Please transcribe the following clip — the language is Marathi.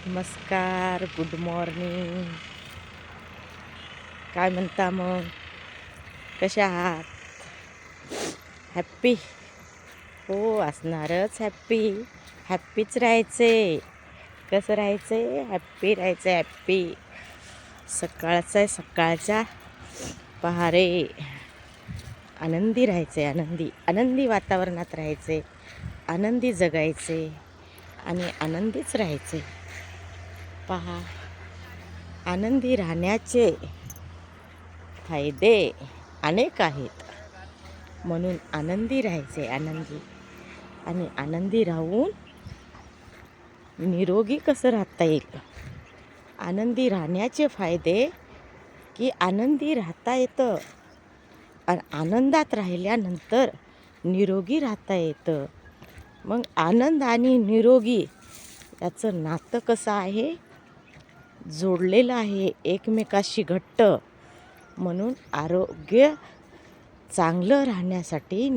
नमस्कार, गुड मॉर्निंग. काय म्हणता मग? कशा आहात? हॅप्पी? हो, असणारच हॅप्पी. हॅप्पीच राहायचे. कसं राहायचे? हॅप्पी राहायचं. हॅप्पी सकाळचं आहे, सकाळच्या पहारे आनंदी राहायचे. आनंदी वातावरणात राहायचे, आनंदी जगायचे आणि आनंदीच राहायचे. पहा, आनंदी राहण्याचे फायदे अनेक आहेत. म्हणून आनंदी राहायचे. आणि आनंदी राहून निरोगी कसं राहता येईल. आनंदी राहण्याचे फायदे की आनंदी राहता येतं आणि आनंदात राहिल्यानंतर निरोगी राहता येतं. मग आनंद आणि निरोगी याचं नातं कसं आहे? जोडलेलं आहे एकमेकाशी घट्ट. म्हणून आरोग्य चांगलं राहण्यासाठी